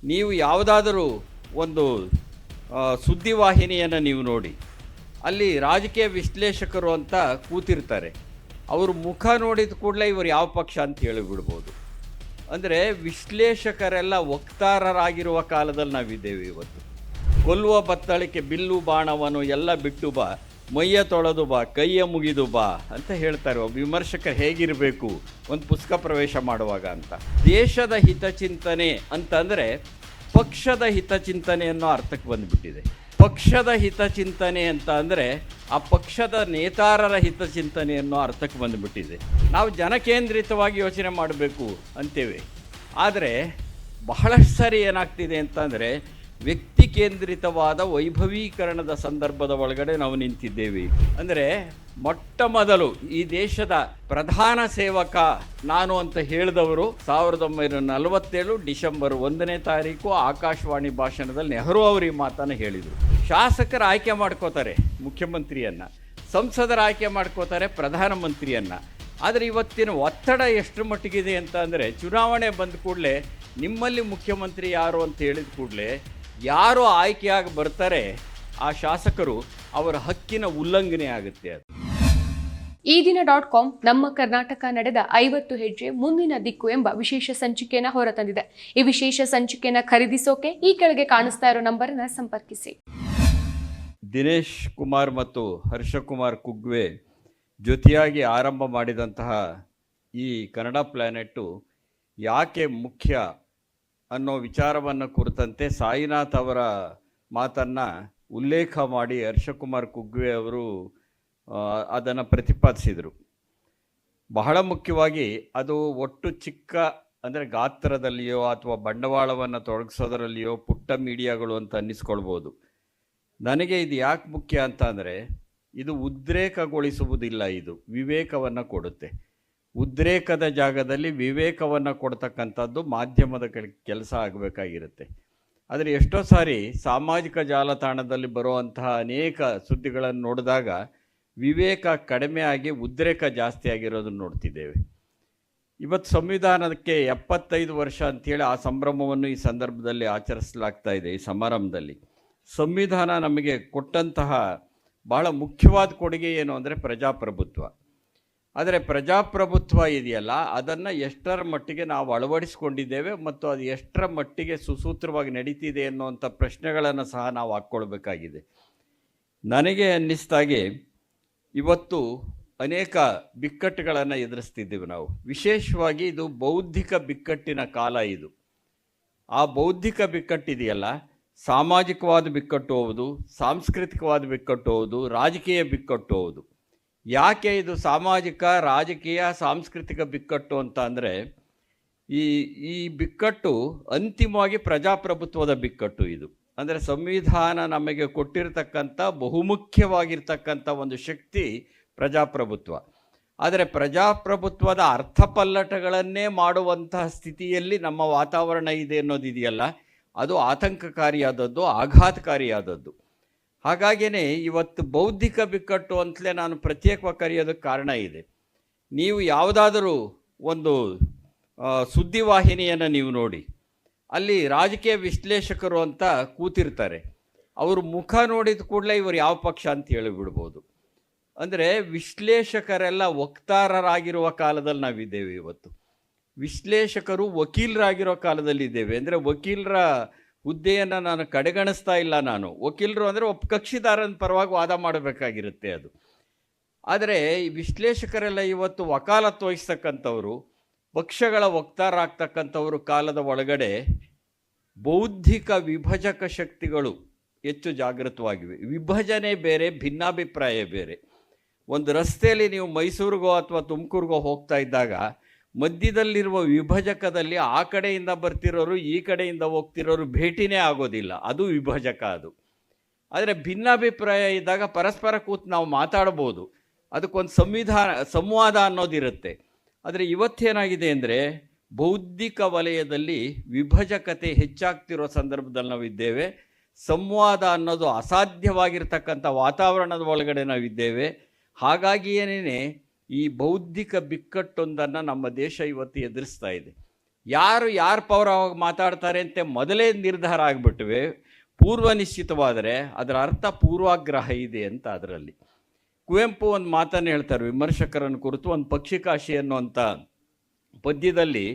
ನೀವು ಯಾವುದಾದರೂ ಒಂದು ಸುದ್ದಿವಾಹಿನಿಯನ್ನು ನೀವು ನೋಡಿ, ಅಲ್ಲಿ ರಾಜಕೀಯ ವಿಶ್ಲೇಷಕರು ಅಂತ ಕೂತಿರ್ತಾರೆ. ಅವರು ಮುಖ ನೋಡಿದ ಕೂಡಲೇ ಇವರು ಯಾವ ಪಕ್ಷ ಅಂತ ಹೇಳಿಬಿಡ್ಬೋದು. ಅಂದರೆ ವಿಶ್ಲೇಷಕರೆಲ್ಲ ವಕ್ತಾರರಾಗಿರುವ ಕಾಲದಲ್ಲಿ ನಾವಿದ್ದೇವೆ ಇವತ್ತು. ಕೊಲ್ಲುವ ಬತ್ತಳಿಕೆ ಬಿಲ್ಲು ಬಾಣವನ್ನು ಎಲ್ಲ ಬಿಟ್ಟು ಬಾ, ಮೈಯ ತೊಳೆದು ಬಾ, ಕೈಯ ಮುಗಿದು ಬಾ ಅಂತ ಹೇಳ್ತಾರೆ ಒಬ್ಬ ವಿಮರ್ಶಕರು ಹೇಗಿರಬೇಕು ಒಂದು ಪುಸ್ತಕ ಪ್ರವೇಶ ಮಾಡುವಾಗ ಅಂತ. ದೇಶದ ಹಿತಚಿಂತನೆ ಅಂತಂದರೆ ಪಕ್ಷದ ಹಿತಚಿಂತನೆ ಅನ್ನೋ ಅರ್ಥಕ್ಕೆ ಬಂದುಬಿಟ್ಟಿದೆ. ಪಕ್ಷದ ಹಿತಚಿಂತನೆ ಅಂತ ಅಂದರೆ ಆ ಪಕ್ಷದ ನೇತಾರರ ಹಿತಚಿಂತನೆ ಅನ್ನೋ ಅರ್ಥಕ್ಕೆ ಬಂದುಬಿಟ್ಟಿದೆ. ನಾವು ಜನಕೇಂದ್ರಿತವಾಗಿ ಯೋಚನೆ ಮಾಡಬೇಕು ಅಂತೇವೆ. ಆದರೆ ಬಹಳಷ್ಟು ಸಾರಿ ಏನಾಗ್ತಿದೆ ಅಂತಂದರೆ ವ್ಯಕ್ತಿ ಕೇಂದ್ರಿತವಾದ ವೈಭವೀಕರಣದ ಸಂದರ್ಭದ ಒಳಗಡೆ ನಾವು ನಿಂತಿದ್ದೇವೆ. ಅಂದರೆ ಮೊಟ್ಟ ಮೊದಲು ಈ ದೇಶದ ಪ್ರಧಾನ ಸೇವಕ ನಾನು ಅಂತ ಹೇಳಿದವರು 1947 ಡಿಸೆಂಬರ್ 1ನೇ ತಾರೀಕು ಆಕಾಶವಾಣಿ ಭಾಷಣದಲ್ಲಿ ನೆಹರು ಅವರು ಈ ಮಾತನ್ನು ಹೇಳಿದರು. ಶಾಸಕರು ಆಯ್ಕೆ ಮಾಡ್ಕೋತಾರೆ ಮುಖ್ಯಮಂತ್ರಿಯನ್ನು, ಸಂಸದರ ಆಯ್ಕೆ ಮಾಡ್ಕೋತಾರೆ ಪ್ರಧಾನಮಂತ್ರಿಯನ್ನು. ಆದರೆ ಇವತ್ತಿನ ಒತ್ತಡ ಎಷ್ಟು ಮಟ್ಟಿಗಿದೆ ಅಂತ ಅಂದರೆ ಚುನಾವಣೆ ಬಂದ ಕೂಡಲೇ ನಿಮ್ಮಲ್ಲಿ ಮುಖ್ಯಮಂತ್ರಿ ಯಾರು ಅಂತ ಹೇಳಿದ ಕೂಡಲೇ ಯಾರು ಆಯ್ಕೆಯಾಗಿ ಬರ್ತಾರೆ ಆ ಶಾಸಕರು ಅವರ ಹಕ್ಕಿನ ಉಲ್ಲಂಘನೆ ಆಗುತ್ತೆ. ಅದು ಈ ದಿನ.com ನಮ್ಮ ಕರ್ನಾಟಕ ನಡೆದ 50 ಹೆಜ್ಜೆ ಮುಂದಿನ ದಿಕ್ಕು ಎಂಬ ವಿಶೇಷ ಸಂಚಿಕೆಯನ್ನು ಹೊರತಂದಿದೆ. ಈ ವಿಶೇಷ ಸಂಚಿಕೆಯನ್ನು ಖರೀದಿಸೋಕೆ ಈ ಕೆಳಗೆ ಕಾಣಿಸ್ತಾ ಇರೋ ನಂಬರನ್ನು ಸಂಪರ್ಕಿಸಿ. ದಿನೇಶ್ ಕುಮಾರ್ ಮತ್ತು ಹರ್ಷಕುಮಾರ್ ಕುಗ್ವೆ ಜೊತೆಯಾಗಿ ಆರಂಭ ಮಾಡಿದಂತಹ ಈ ಕನ್ನಡ ಪ್ಲಾನೆಟ್ಟು ಯಾಕೆ ಮುಖ್ಯ ಅನ್ನೋ ವಿಚಾರವನ್ನು ಕುರಿತಂತೆ ಸಾಯಿನಾಥ್ ಅವರ ಮಾತನ್ನು ಉಲ್ಲೇಖ ಮಾಡಿ ಹರ್ಷಕುಮಾರ್ ಕುಗ್ವೆ ಅವರು ಅದನ್ನು ಪ್ರತಿಪಾದಿಸಿದರು. ಬಹಳ ಮುಖ್ಯವಾಗಿ ಅದು ಒಟ್ಟು ಚಿಕ್ಕ ಅಂದರೆ ಗಾತ್ರದಲ್ಲಿಯೋ ಅಥವಾ ಬಂಡವಾಳವನ್ನು ತೊಡಗಿಸೋದರಲ್ಲಿಯೋ ಪುಟ್ಟ ಮೀಡಿಯಾಗಳು ಅಂತ ಅನ್ನಿಸ್ಕೊಳ್ಬೋದು. ನನಗೆ ಇದು ಯಾಕೆ ಮುಖ್ಯ ಅಂತ ಅಂದರೆ ಇದು ಉದ್ರೇಕಗೊಳಿಸುವುದಿಲ್ಲ, ಇದು ವಿವೇಕವನ್ನು ಕೊಡುತ್ತೆ. ಉದ್ರೇಕದ ಜಾಗದಲ್ಲಿ ವಿವೇಕವನ್ನು ಕೊಡ್ತಕ್ಕಂಥದ್ದು ಮಾಧ್ಯಮದ ಕೆಲಸ ಆಗಬೇಕಾಗಿರುತ್ತೆ. ಆದರೆ ಎಷ್ಟೋ ಸಾರಿ ಸಾಮಾಜಿಕ ಜಾಲತಾಣದಲ್ಲಿ ಬರುವಂತಹ ಅನೇಕ ಸುದ್ದಿಗಳನ್ನು ನೋಡಿದಾಗ ವಿವೇಕ ಕಡಿಮೆ ಆಗಿ ಉದ್ರೇಕ ಜಾಸ್ತಿ ಆಗಿರೋದನ್ನು ನೋಡ್ತಿದ್ದೇವೆ. ಇವತ್ತು ಸಂವಿಧಾನಕ್ಕೆ 75 ವರ್ಷ ಅಂಥೇಳಿ ಆ ಸಂಭ್ರಮವನ್ನು ಈ ಸಂದರ್ಭದಲ್ಲಿ ಆಚರಿಸಲಾಗ್ತಾ ಇದೆ. ಈ ಸಮಾರಂಭದಲ್ಲಿ ಸಂವಿಧಾನ ನಮಗೆ ಕೊಟ್ಟಂತಹ ಭಾಳ ಮುಖ್ಯವಾದ ಕೊಡುಗೆ ಏನು ಅಂದರೆ ಪ್ರಜಾಪ್ರಭುತ್ವ. ಆದರೆ ಪ್ರಜಾಪ್ರಭುತ್ವ ಇದೆಯಲ್ಲ, ಅದನ್ನು ಎಷ್ಟರ ಮಟ್ಟಿಗೆ ನಾವು ಅಳವಡಿಸ್ಕೊಂಡಿದ್ದೇವೆ ಮತ್ತು ಅದು ಎಷ್ಟರ ಮಟ್ಟಿಗೆ ಸುಸೂತ್ರವಾಗಿ ನಡೀತಿದೆ ಅನ್ನುವಂಥ ಪ್ರಶ್ನೆಗಳನ್ನು ಸಹ ನಾವು ಹಾಕ್ಕೊಳ್ಬೇಕಾಗಿದೆ. ನನಗೆ ಅನ್ನಿಸ್ದಾಗೆ ಇವತ್ತು ಅನೇಕ ಬಿಕ್ಕಟ್ಟುಗಳನ್ನು ಎದುರಿಸ್ತಿದ್ದೀವಿ ನಾವು. ವಿಶೇಷವಾಗಿ ಇದು ಬೌದ್ಧಿಕ ಬಿಕ್ಕಟ್ಟಿನ ಕಾಲ ಇದು. ಆ ಬೌದ್ಧಿಕ ಬಿಕ್ಕಟ್ಟಿದೆಯಲ್ಲ, ಸಾಮಾಜಿಕವಾದ ಬಿಕ್ಕಟ್ಟು ಹೌದು, ಸಾಂಸ್ಕೃತಿಕವಾದ ಬಿಕ್ಕಟ್ಟು ಹೌದು, ರಾಜಕೀಯ ಬಿಕ್ಕಟ್ಟು ಹೌದು. ಯಾಕೆ ಇದು ಸಾಮಾಜಿಕ, ರಾಜಕೀಯ, ಸಾಂಸ್ಕೃತಿಕ ಬಿಕ್ಕಟ್ಟು ಅಂತ ಅಂದರೆ ಈ ಬಿಕ್ಕಟ್ಟು ಅಂತಿಮವಾಗಿ ಪ್ರಜಾಪ್ರಭುತ್ವದ ಬಿಕ್ಕಟ್ಟು ಇದು. ಅಂದರೆ ಸಂವಿಧಾನ ನಮಗೆ ಕೊಟ್ಟಿರತಕ್ಕಂಥ ಬಹುಮುಖ್ಯವಾಗಿರ್ತಕ್ಕಂಥ ಒಂದು ಶಕ್ತಿ ಪ್ರಜಾಪ್ರಭುತ್ವ. ಆದರೆ ಪ್ರಜಾಪ್ರಭುತ್ವದ ಅರ್ಥಪಲ್ಲಟಗಳನ್ನೇ ಮಾಡುವಂತಹ ಸ್ಥಿತಿಯಲ್ಲಿ ನಮ್ಮ ವಾತಾವರಣ ಇದೆ ಅನ್ನೋದಿದೆಯಲ್ಲ, ಅದು ಆತಂಕಕಾರಿಯಾದದ್ದು, ಆಘಾತಕಾರಿಯಾದದ್ದು. ಹಾಗಾಗಿಯೇ ಇವತ್ತು ಬೌದ್ಧಿಕ ಬಿಕ್ಕಟ್ಟು ಅಂತಲೇ ನಾನು ಪ್ರತ್ಯೇಕವಾಗಿ ಕರೆಯೋದಕ್ಕೆ ಕಾರಣ ಇದೆ. ನೀವು ಯಾವುದಾದರೂ ಒಂದು ಸುದ್ದಿವಾಹಿನಿಯನ್ನು ನೀವು ನೋಡಿ, ಅಲ್ಲಿ ರಾಜಕೀಯ ವಿಶ್ಲೇಷಕರು ಅಂತ ಕೂತಿರ್ತಾರೆ. ಅವರು ಮುಖ ನೋಡಿದ ಕೂಡಲೇ ಇವರು ಯಾವ ಪಕ್ಷ ಅಂತ ಹೇಳಿಬಿಡ್ಬೋದು. ಅಂದರೆ ವಿಶ್ಲೇಷಕರೆಲ್ಲ ವಕ್ತಾರರಾಗಿರುವ ಕಾಲದಲ್ಲಿ ನಾವಿದ್ದೇವೆ ಇವತ್ತು. ವಿಶ್ಲೇಷಕರು ವಕೀಲರಾಗಿರೋ ಕಾಲದಲ್ಲಿದ್ದೇವೆ. ಅಂದರೆ ವಕೀಲರ ಹುದ್ದೆಯನ್ನು ನಾನು ಕಡೆಗಣಿಸ್ತಾ ಇಲ್ಲ. ನಾನು ವಕೀಲರು ಅಂದರೆ ಒಬ್ಬ ಕಕ್ಷಿದಾರನ ಪರವಾಗಿ ವಾದ ಮಾಡಬೇಕಾಗಿರುತ್ತೆ ಅದು. ಆದರೆ ಈ ವಿಶ್ಲೇಷಕರೆಲ್ಲ ಇವತ್ತು ವಕಾಲತ್ತು ವಹಿಸ್ತಕ್ಕಂಥವ್ರು, ಪಕ್ಷಗಳ ವಕ್ತಾರಾಗ್ತಕ್ಕಂಥವ್ರು ಕಾಲದ ಒಳಗಡೆ ಬೌದ್ಧಿಕ ವಿಭಜಕ ಶಕ್ತಿಗಳು ಹೆಚ್ಚು ಜಾಗೃತವಾಗಿವೆ. ವಿಭಜನೆ ಬೇರೆ, ಭಿನ್ನಾಭಿಪ್ರಾಯ ಬೇರೆ. ಒಂದು ರಸ್ತೆಯಲ್ಲಿ ನೀವು ಮೈಸೂರಿಗೋ ಅಥವಾ ತುಮಕೂರಿಗೋ ಹೋಗ್ತಾ ಇದ್ದಾಗ ಮಧ್ಯದಲ್ಲಿರುವ ವಿಭಜಕದಲ್ಲಿ ಆ ಕಡೆಯಿಂದ ಬರ್ತಿರೋರು ಈ ಕಡೆಯಿಂದ ಹೋಗ್ತಿರೋರು ಭೇಟಿನೇ ಆಗೋದಿಲ್ಲ, ಅದು ವಿಭಜಕ ಅದು. ಆದರೆ ಭಿನ್ನಾಭಿಪ್ರಾಯ ಇದ್ದಾಗ ಪರಸ್ಪರ ಕೂತು ನಾವು ಮಾತಾಡ್ಬೋದು, ಅದಕ್ಕೊಂದು ಸಂವಾದ ಅನ್ನೋದಿರುತ್ತೆ. ಆದರೆ ಇವತ್ತೇನಾಗಿದೆ ಅಂದರೆ ಬೌದ್ಧಿಕ ವಲಯದಲ್ಲಿ ವಿಭಜಕತೆ ಹೆಚ್ಚಾಗ್ತಿರೋ ಸಂದರ್ಭದಲ್ಲಿ ನಾವಿದ್ದೇವೆ. ಸಂವಾದ ಅನ್ನೋದು ಅಸಾಧ್ಯವಾಗಿರ್ತಕ್ಕಂಥ ವಾತಾವರಣದ ಒಳಗಡೆ ನಾವಿದ್ದೇವೆ. ಹಾಗಾಗಿಯೇ ಈ ಬೌದ್ಧಿಕ ಬಿಕ್ಕಟ್ಟೊಂದನ್ನು ನಮ್ಮ ದೇಶ ಇವತ್ತು ಎದುರಿಸ್ತಾ ಇದೆ. ಯಾರ ಪರವಾಗಿ ಮಾತಾಡ್ತಾರೆ ಅಂತ ಮೊದಲೇ ನಿರ್ಧಾರ ಆಗಿಬಿಟ್ವೆ, ಪೂರ್ವ ನಿಶ್ಚಿತವಾದರೆ ಅದರ ಅರ್ಥ ಪೂರ್ವಾಗ್ರಹ ಇದೆ ಅಂತ ಅದರಲ್ಲಿ. ಕುವೆಂಪು ಒಂದು ಮಾತನ್ನು ಹೇಳ್ತಾರೆ ವಿಮರ್ಶಕರನ್ನು ಕುರಿತು, ಒಂದು ಪಕ್ಷಿಕಾಶಿ ಅನ್ನುವಂಥ ಪದ್ಯದಲ್ಲಿ,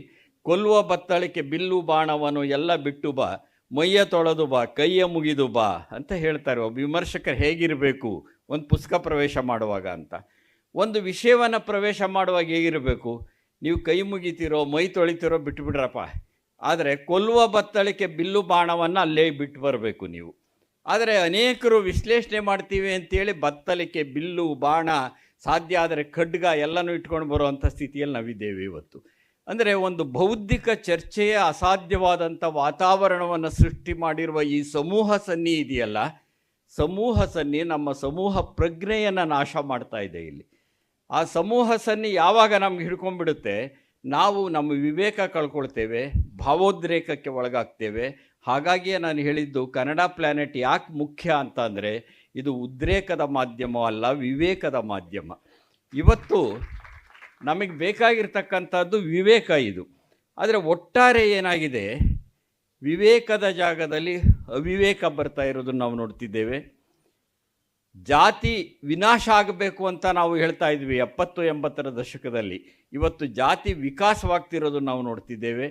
ಕೊಲ್ಲುವ ಬತ್ತಳಿಕೆ ಬಿಲ್ಲು ಬಾಣವನು ಎಲ್ಲ ಬಿಟ್ಟು ಬಾ, ಮೈಯ ತೊಳೆದು ಬಾ, ಕೈಯ ಮುಗಿದು ಬಾ ಅಂತ ಹೇಳ್ತಾರೆ. ಒಬ್ಬ ವಿಮರ್ಶಕರು ಹೇಗಿರಬೇಕು ಒಂದು ಪುಸ್ತಕ ಪ್ರವೇಶ ಮಾಡುವಾಗ ಅಂತ. ಒಂದು ವಿಷಯವನ್ನು ಪ್ರವೇಶ ಮಾಡುವಾಗ ಹೇಗಿರಬೇಕು, ನೀವು ಕೈ ಮುಗಿತೀರೋ ಮೈ ತೊಳಿತೀರೋ ಬಿಟ್ಟುಬಿಡ್ರಪ್ಪ, ಆದರೆ ಕೊಲ್ಲುವ ಬತ್ತಳಿಕೆ ಬಿಲ್ಲು ಬಾಣವನ್ನು ಅಲ್ಲೇ ಬಿಟ್ಟು ಬರಬೇಕು ನೀವು. ಆದರೆ ಅನೇಕರು ವಿಶ್ಲೇಷಣೆ ಮಾಡ್ತೀವಿ ಅಂತೇಳಿ ಬತ್ತಳಿಕೆ, ಬಿಲ್ಲು, ಬಾಣ, ಸಾಧ್ಯ ಆದರೆ ಖಡ್ಗ ಎಲ್ಲನೂ ಇಟ್ಕೊಂಡು ಬರುವಂಥ ಸ್ಥಿತಿಯಲ್ಲಿ ನಾವಿದ್ದೇವೆ ಇವತ್ತು. ಅಂದರೆ ಒಂದು ಬೌದ್ಧಿಕ ಚರ್ಚೆಯ ಅಸಾಧ್ಯವಾದಂಥ ವಾತಾವರಣವನ್ನು ಸೃಷ್ಟಿ ಮಾಡಿರುವ ಈ ಸಮೂಹ ಸನ್ನಿ ಇದೆಯಲ್ಲ, ಸಮೂಹ ಸನ್ನಿ ನಮ್ಮ ಸಮೂಹ ಪ್ರಜ್ಞೆಯನ್ನು ನಾಶ ಮಾಡ್ತಾ ಇದೆ ಇಲ್ಲಿ. ಆ ಸಮೂಹ ಸನ್ನಿ ಯಾವಾಗ ನಮ್ಗೆ ಹಿಡ್ಕೊಂಡ್ಬಿಡುತ್ತೆ, ನಾವು ನಮ್ಮ ವಿವೇಕ ಕಳ್ಕೊಳ್ತೇವೆ, ಭಾವೋದ್ರೇಕಕ್ಕೆ ಒಳಗಾಗ್ತೇವೆ. ಹಾಗಾಗಿಯೇ ನಾನು ಹೇಳಿದ್ದು ಕನ್ನಡ ಪ್ಲ್ಯಾನೆಟ್ ಯಾಕೆ ಮುಖ್ಯ ಅಂತ ಅಂದರೆ, ಇದು ಉದ್ರೇಕದ ಮಾಧ್ಯಮ ಅಲ್ಲ, ವಿವೇಕದ ಮಾಧ್ಯಮ. ಇವತ್ತು ನಮಗೆ ಬೇಕಾಗಿರ್ತಕ್ಕಂಥದ್ದು ವಿವೇಕ ಇದು. ಆದರೆ ಒಟ್ಟಾರೆ ಏನಾಗಿದೆ, ವಿವೇಕದ ಜಾಗದಲ್ಲಿ ಅವಿವೇಕ ಬರ್ತಾ ಇರೋದನ್ನು ನಾವು ನೋಡ್ತಿದ್ದೇವೆ. ಜಾತಿ ವಿನಾಶ ಆಗಬೇಕು ಅಂತ ನಾವು ಹೇಳ್ತಾ ಇದ್ವಿ 70-80ರ ದಶಕದಲ್ಲಿ. ಇವತ್ತು ಜಾತಿ ವಿಕಾಸವಾಗ್ತಿರೋದನ್ನು ನಾವು ನೋಡ್ತಿದ್ದೇವೆ.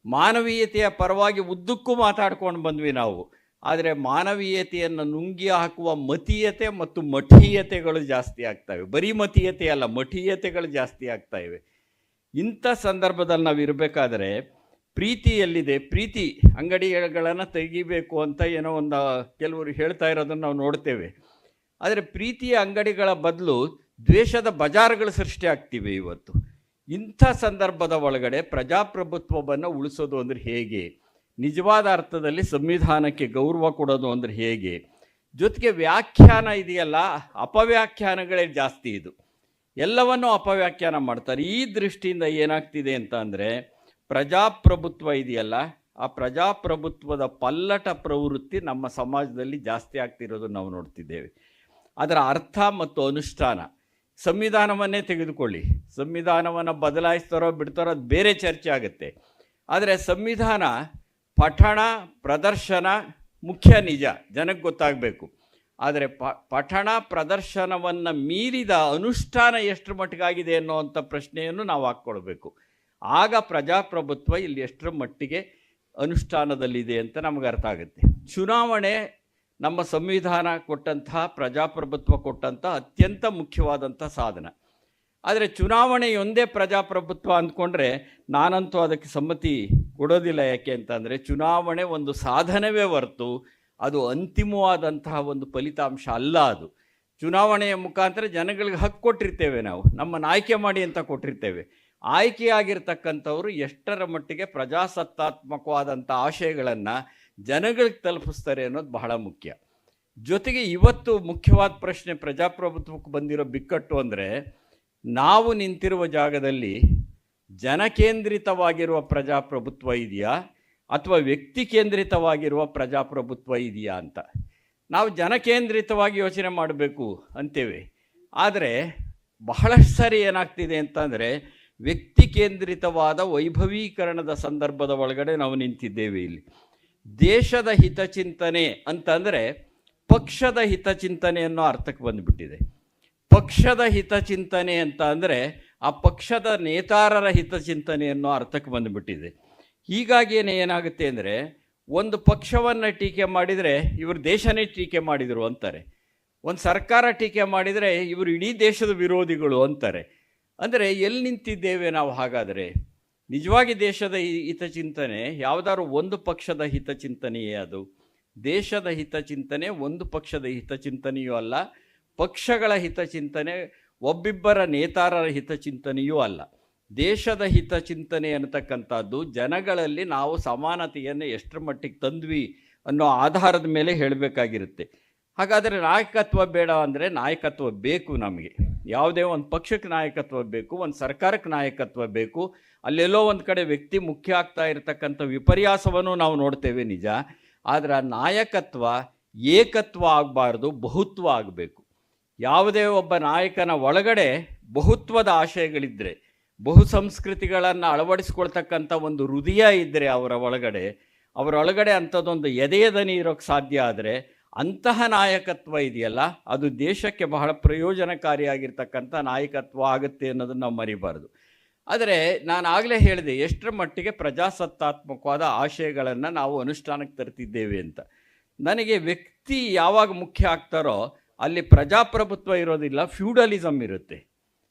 ಮಾನವೀಯತೆಯ ಪರವಾಗಿ ಉದ್ದಕ್ಕೂ ಮಾತಾಡ್ಕೊಂಡು ಬಂದ್ವಿ ನಾವು. ಆದರೆ ಮಾನವೀಯತೆಯನ್ನು ನುಂಗಿ ಹಾಕುವ ಮತೀಯತೆ ಮತ್ತು ಮಠೀಯತೆಗಳು ಜಾಸ್ತಿ ಆಗ್ತವೆ. ಬರೀ ಮತೀಯತೆ ಅಲ್ಲ, ಮಠೀಯತೆಗಳು ಜಾಸ್ತಿ ಆಗ್ತಾ ಇವೆ. ಇಂಥ ಸಂದರ್ಭದಲ್ಲಿ ನಾವು ಇರಬೇಕಾದ್ರೆ ಪ್ರೀತಿ ಎಲ್ಲಿದೆ, ಪ್ರೀತಿ ಅಂಗಡಿಗಳನ್ನು ತೆಗಿಬೇಕು ಅಂತ ಏನೋ ಒಂದು ಕೆಲವರು ಹೇಳ್ತಾ ಇರೋದನ್ನು ನಾವು ನೋಡ್ತೇವೆ. ಆದರೆ ಪ್ರೀತಿಯ ಅಂಗಡಿಗಳ ಬದಲು ದ್ವೇಷದ ಬಜಾರ್ಗಳು ಸೃಷ್ಟಿ ಆಗ್ತಿವೆ ಇವತ್ತು. ಇಂಥ ಸಂದರ್ಭದ ಒಳಗಡೆ ಪ್ರಜಾಪ್ರಭುತ್ವವನ್ನು ಉಳಿಸೋದು ಅಂದರೆ ಹೇಗೆ, ನಿಜವಾದ ಅರ್ಥದಲ್ಲಿ ಸಂವಿಧಾನಕ್ಕೆ ಗೌರವ ಕೊಡೋದು ಅಂದರೆ ಹೇಗೆ, ಜೊತೆಗೆ ವ್ಯಾಖ್ಯಾನ ಇದೆಯಲ್ಲ, ಅಪವ್ಯಾಖ್ಯಾನಗಳೇ ಜಾಸ್ತಿ. ಇದು ಎಲ್ಲವನ್ನೂ ಅಪವ್ಯಾಖ್ಯಾನ ಮಾಡ್ತಾರೆ. ಈ ದೃಷ್ಟಿಯಿಂದ ಏನಾಗ್ತಿದೆ ಅಂತ ಅಂದರೆ, ಪ್ರಜಾಪ್ರಭುತ್ವ ಇದೆಯಲ್ಲ, ಆ ಪ್ರಜಾಪ್ರಭುತ್ವದ ಪಲ್ಲಟ ಪ್ರವೃತ್ತಿ ನಮ್ಮ ಸಮಾಜದಲ್ಲಿ ಜಾಸ್ತಿ ಆಗ್ತಿರೋದು ನಾವು ನೋಡ್ತಿದ್ದೇವೆ. ಅದರ ಅರ್ಥ ಮತ್ತು ಅನುಷ್ಠಾನ, ಸಂವಿಧಾನವನ್ನೇ ತೆಗೆದುಕೊಳ್ಳಿ, ಸಂವಿಧಾನವನ್ನು ಬದಲಾಯಿಸ್ತಾರೋ ಬಿಡ್ತಾರೋ ಅದು ಬೇರೆ ಚರ್ಚೆ ಆಗುತ್ತೆ. ಆದರೆ ಸಂವಿಧಾನ ಪಠಣ ಪ್ರದರ್ಶನ ಮುಖ್ಯ, ನಿಜ, ಜನಕ್ಕೆ ಗೊತ್ತಾಗಬೇಕು. ಆದರೆ ಪಠಣ ಪ್ರದರ್ಶನವನ್ನು ಮೀರಿದ ಅನುಷ್ಠಾನ ಎಷ್ಟರ ಮಟ್ಟಿಗಾಗಿದೆ ಅನ್ನೋವಂಥ ಪ್ರಶ್ನೆಯನ್ನು ನಾವು ಹಾಕ್ಕೊಳ್ಬೇಕು. ಆಗ ಪ್ರಜಾಪ್ರಭುತ್ವ ಇಲ್ಲಿ ಎಷ್ಟರ ಮಟ್ಟಿಗೆ ಅನುಷ್ಠಾನದಲ್ಲಿದೆ ಅಂತ ನಮಗೆ ಅರ್ಥ ಆಗುತ್ತೆ. ಚುನಾವಣೆ ನಮ್ಮ ಸಂವಿಧಾನ ಕೊಟ್ಟಂತಹ, ಪ್ರಜಾಪ್ರಭುತ್ವ ಕೊಟ್ಟಂಥ ಅತ್ಯಂತ ಮುಖ್ಯವಾದಂಥ ಸಾಧನ. ಆದರೆ ಚುನಾವಣೆಯೊಂದೇ ಪ್ರಜಾಪ್ರಭುತ್ವ ಅಂದ್ಕೊಂಡ್ರೆ ನಾನಂತೂ ಅದಕ್ಕೆ ಸಮ್ಮತಿ ಕೊಡೋದಿಲ್ಲ. ಯಾಕೆ ಅಂತಂದರೆ ಚುನಾವಣೆ ಒಂದು ಸಾಧನವೇ ಹೊರತು ಅದು ಅಂತಿಮವಾದಂತಹ ಒಂದು ಫಲಿತಾಂಶ ಅಲ್ಲ. ಅದು ಚುನಾವಣೆಯ ಮುಖಾಂತರ ಜನಗಳಿಗೆ ಹಕ್ಕು ಕೊಟ್ಟಿರ್ತೇವೆ, ನಾವು ನಮ್ಮನ್ನು ಆಯ್ಕೆ ಮಾಡಿ ಅಂತ ಕೊಟ್ಟಿರ್ತೇವೆ. ಆಯ್ಕೆಯಾಗಿರ್ತಕ್ಕಂಥವರು ಎಷ್ಟರ ಮಟ್ಟಿಗೆ ಪ್ರಜಾಸತ್ತಾತ್ಮಕವಾದಂಥ ಆಶಯಗಳನ್ನು ಜನಗಳಿಗೆ ತಲುಪಿಸ್ತಾರೆ ಅನ್ನೋದು ಬಹಳ ಮುಖ್ಯ. ಜೊತೆಗೆ ಇವತ್ತು ಮುಖ್ಯವಾದ ಪ್ರಶ್ನೆ ಪ್ರಜಾಪ್ರಭುತ್ವಕ್ಕೆ ಬಂದಿರೋ ಬಿಕ್ಕಟ್ಟು ಅಂದರೆ, ನಾವು ನಿಂತಿರುವ ಜಾಗದಲ್ಲಿ ಜನಕೇಂದ್ರಿತವಾಗಿರುವ ಪ್ರಜಾಪ್ರಭುತ್ವ ಇದೆಯಾ ಅಥವಾ ವ್ಯಕ್ತಿ ಕೇಂದ್ರಿತವಾಗಿರುವ ಪ್ರಜಾಪ್ರಭುತ್ವ ಇದೆಯಾ ಅಂತ. ನಾವು ಜನಕೇಂದ್ರಿತವಾಗಿ ಯೋಚನೆ ಮಾಡಬೇಕು ಅಂತೇವೆ, ಆದರೆ ಬಹಳಷ್ಟು ಸಾರಿ ಏನಾಗ್ತಿದೆ ಅಂತಂದರೆ ವ್ಯಕ್ತಿ ಕೇಂದ್ರಿತವಾದ ವೈಭವೀಕರಣದ ಸಂದರ್ಭದ ಒಳಗಡೆ ನಾವು ನಿಂತಿದ್ದೇವೆ. ಇಲ್ಲಿ ದೇಶದ ಹಿತಚಿಂತನೆ ಅಂತಂದರೆ ಪಕ್ಷದ ಹಿತಚಿಂತನೆ ಅನ್ನೋ ಅರ್ಥಕ್ಕೆ ಬಂದುಬಿಟ್ಟಿದೆ. ಪಕ್ಷದ ಹಿತಚಿಂತನೆ ಅಂತ ಅಂದರೆ ಆ ಪಕ್ಷದ ನೇತಾರರ ಹಿತಚಿಂತನೆ ಅನ್ನೋ ಅರ್ಥಕ್ಕೆ ಬಂದುಬಿಟ್ಟಿದೆ. ಹೀಗಾಗಿಯೇ ಏನಾಗುತ್ತೆ ಅಂದರೆ, ಒಂದು ಪಕ್ಷವನ್ನು ಟೀಕೆ ಮಾಡಿದರೆ ಇವರು ದೇಶನೇ ಟೀಕೆ ಮಾಡಿದರು ಅಂತಾರೆ, ಒಂದು ಸರ್ಕಾರ ಟೀಕೆ ಮಾಡಿದರೆ ಇವರು ಇಡೀ ದೇಶದ ವಿರೋಧಿಗಳು ಅಂತಾರೆ. ಅಂದರೆ ಎಲ್ಲಿ ನಿಂತಿದ್ದೇವೆ ನಾವು? ಹಾಗಾದರೆ ನಿಜವಾಗಿ ದೇಶದ ಹಿತಚಿಂತನೆ ಯಾವುದಾದ್ರು ಒಂದು ಪಕ್ಷದ ಹಿತಚಿಂತನೆಯೇ ಅದು? ದೇಶದ ಹಿತಚಿಂತನೆ ಒಂದು ಪಕ್ಷದ ಹಿತಚಿಂತನೆಯೂ ಅಲ್ಲ, ಪಕ್ಷಗಳ ಹಿತಚಿಂತನೆ ಒಬ್ಬಿಬ್ಬರ ನೇತಾರರ ಹಿತಚಿಂತನೆಯೂ ಅಲ್ಲ. ದೇಶದ ಹಿತಚಿಂತನೆ ಅನ್ನತಕ್ಕಂಥದ್ದು ಜನಗಳಲ್ಲಿ ನಾವು ಸಮಾನತೆಯನ್ನು ಎಷ್ಟರ ಮಟ್ಟಿಗೆ ತಂದ್ವಿ ಅನ್ನೋ ಆಧಾರದ ಮೇಲೆ ಹೇಳಬೇಕಾಗಿರುತ್ತೆ. ಹಾಗಾದರೆ ನಾಯಕತ್ವ ಬೇಡ ಅಂದರೆ ನಾಯಕತ್ವ ಬೇಕು ನಮಗೆ. ಯಾವುದೇ ಒಂದು ಪಕ್ಷಕ್ಕೆ ನಾಯಕತ್ವ ಬೇಕು, ಒಂದು ಸರ್ಕಾರಕ್ಕೆ ನಾಯಕತ್ವ ಬೇಕು. ಅಲ್ಲೆಲ್ಲೋ ಒಂದು ಕಡೆ ವ್ಯಕ್ತಿ ಮುಖ್ಯ ಆಗ್ತಾ ಇರತಕ್ಕಂಥ ವಿಪರ್ಯಾಸವನ್ನು ನಾವು ನೋಡ್ತೇವೆ, ನಿಜ. ಆದರೆ ಆ ನಾಯಕತ್ವ ಏಕತ್ವ ಆಗಬಾರ್ದು, ಬಹುತ್ವ ಆಗಬೇಕು. ಯಾವುದೇ ಒಬ್ಬ ನಾಯಕನ ಒಳಗಡೆ ಬಹುತ್ವದ ಆಶಯಗಳಿದ್ದರೆ, ಬಹುಸಂಸ್ಕೃತಿಗಳನ್ನು ಅಳವಡಿಸ್ಕೊಳ್ತಕ್ಕಂಥ ಒಂದು ಹೃದಯ ಇದ್ದರೆ ಅವರೊಳಗಡೆ ಅಂಥದ್ದೊಂದು ಎದೆಯದನಿ ಇರೋಕ್ಕೆ ಸಾಧ್ಯ ಆದರೆ ಅಂತಹ ನಾಯಕತ್ವ ಇದೆಯಲ್ಲ, ಅದು ದೇಶಕ್ಕೆ ಬಹಳ ಪ್ರಯೋಜನಕಾರಿಯಾಗಿರ್ತಕ್ಕಂಥ ನಾಯಕತ್ವ ಆಗುತ್ತೆ ಅನ್ನೋದನ್ನು ನಾವು ಮರಿಬಾರ್ದು. ಆದರೆ ನಾನು ಆಗಲೇ ಹೇಳಿದೆ ಎಷ್ಟರ ಮಟ್ಟಿಗೆ ಪ್ರಜಾಸತ್ತಾತ್ಮಕವಾದ ಆಶಯಗಳನ್ನು ನಾವು ಅನುಷ್ಠಾನಕ್ಕೆ ತರ್ತಿದ್ದೇವೆ ಅಂತ. ನನಗೆ ವ್ಯಕ್ತಿ ಯಾವಾಗ ಮುಖ್ಯ ಆಗ್ತಾರೋ ಅಲ್ಲಿ ಪ್ರಜಾಪ್ರಭುತ್ವ ಇರೋದಿಲ್ಲ, ಫ್ಯೂಡಲಿಸಮ್ ಇರುತ್ತೆ.